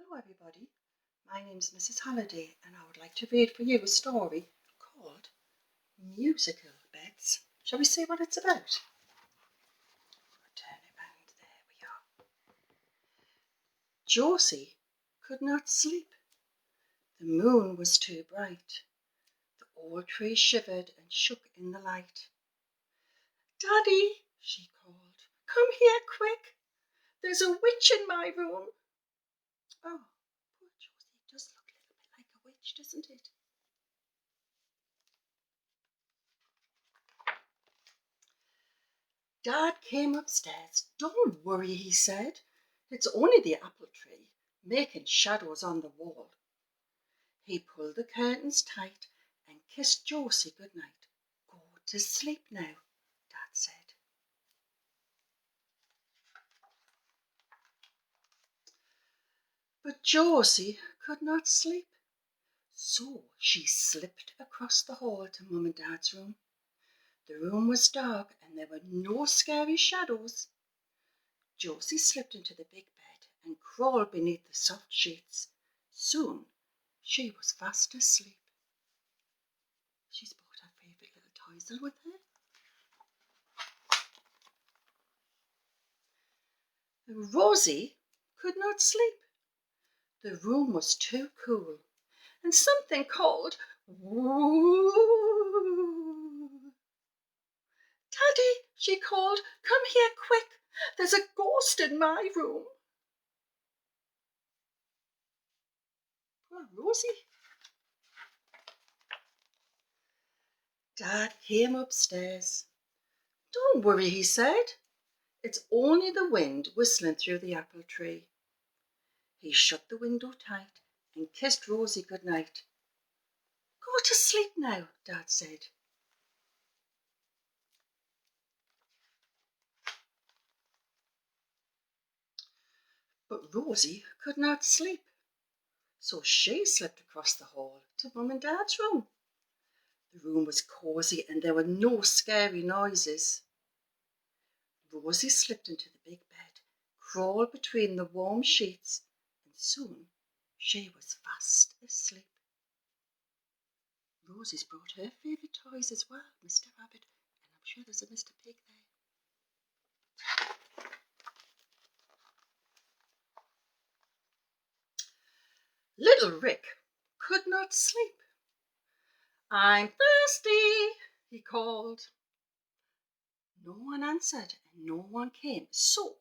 Hello everybody, my name is Mrs. Halliday and I would like to read for you a story called Musical Beds. Shall we see what it's about? Turn it round, there we are. Josie could not sleep. The moon was too bright. The old tree shivered and shook in the light. "Daddy," she called, "come here quick. There's a witch in my room." Oh, poor Josie, it does look a little bit like a witch, doesn't it? Dad came upstairs. "Don't worry," he said. "It's only the apple tree, making shadows on the wall." He pulled the curtains tight and kissed Josie good night. "Go to sleep now," Dad said. But Josie could not sleep. So she slipped across the hall to Mum and Dad's room. The room was dark and there were no scary shadows. Josie slipped into the big bed and crawled beneath the soft sheets. Soon she was fast asleep. She's brought her favourite little toys with her. Rosie could not sleep. The room was too cool, and something called, "Woo!" "Daddy," she called, "come here quick. There's a ghost in my room." Poor Rosie. Dad came upstairs. "Don't worry," he said. "It's only the wind whistling through the apple tree." He shut the window tight and kissed Rosie good night. "Go to sleep now," Dad said. But Rosie could not sleep, so she slipped across the hall to Mum and Dad's room. The room was cosy and there were no scary noises. Rosie slipped into the big bed, crawled between the warm sheets, and soon she was fast asleep. Rosie's brought her favourite toys as well, Mr. Rabbit, and I'm sure there's a Mr. Pig there. Little Rick could not sleep. "I'm thirsty," he called. No one answered and no one came, so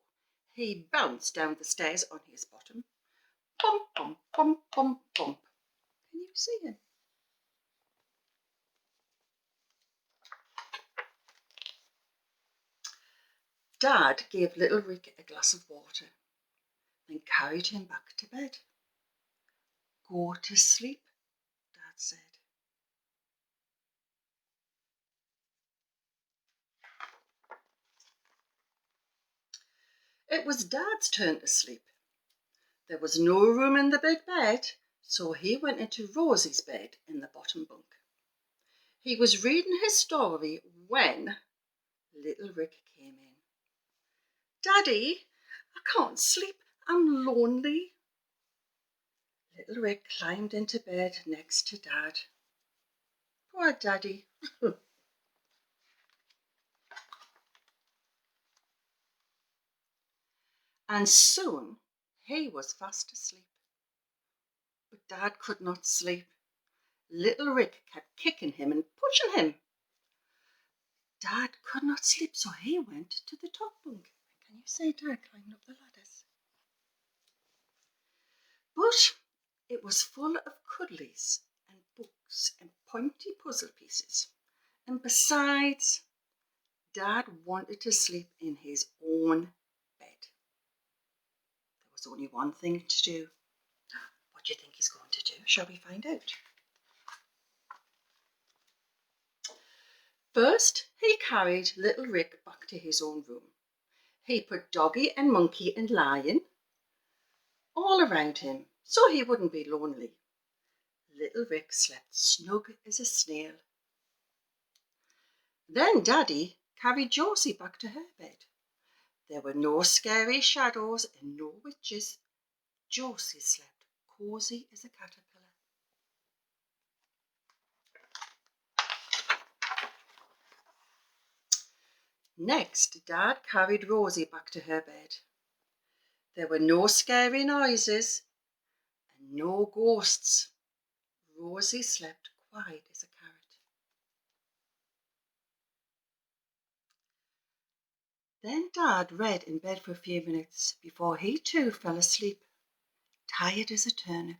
he bounced down the stairs on his bottom. Bump, bump, bump, bump, bump. Can you see him? Dad gave Little Rick a glass of water, then carried him back to bed. "Go to sleep," Dad said. It was Dad's turn to sleep. There was no room in the big bed, so he went into Rosie's bed in the bottom bunk. He was reading his story when Little Rick came in. "Daddy, I can't sleep. I'm lonely." Little Rick climbed into bed next to Dad. Poor Daddy. And soon he was fast asleep. But Dad could not sleep. Little Rick kept kicking him and pushing him. Dad could not sleep, so he went to the top bunk. Can you see Dad climbing up the ladders? But it was full of cuddlies and books and pointy puzzle pieces. And besides, Dad wanted to sleep in his own bed. There was only one thing to do. What do you think he's going to do? Shall we find out? First, he carried Little Rick back to his own room. He put Doggy and Monkey and Lion all around him so he wouldn't be lonely. Little Rick slept snug as a snail. Then Daddy carried Josie back to her bed. There were no scary shadows and no witches. Josie slept cosy as a caterpillar. Next, Dad carried Rosie back to her bed. There were no scary noises and no ghosts. Rosie slept quiet as a carrot. Then Dad read in bed for a few minutes before he too fell asleep, tired as a turnip.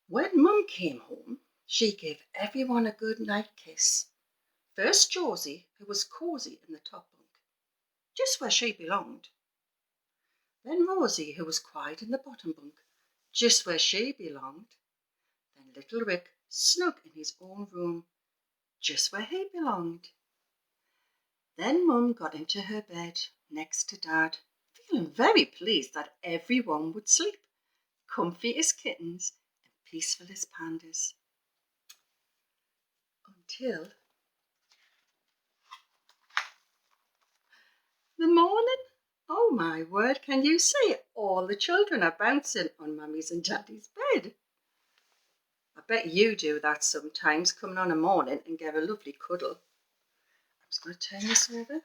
When Mum came home, she gave everyone a good night kiss. First Josie, who was cosy in the top bunk, just where she belonged. Then Rosie, who was quiet in the bottom bunk, just where she belonged. Then little Rick, snug in his own room, just where he belonged. Then Mum got into her bed next to Dad, feeling very pleased that everyone would sleep, comfy as kittens and peaceful as pandas. Until the morning. Oh my word, can you see all the children are bouncing on Mummy's and Daddy's bed? I bet you do that sometimes, coming on a morning and get a lovely cuddle. I'm just going to turn this over.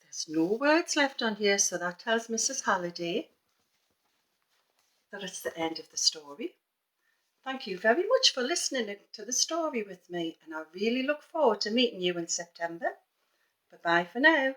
There's no words left on here, so that tells Mrs. Halliday that it's the end of the story. Thank you very much for listening to the story with me, and I really look forward to meeting you in September. Bye-bye for now.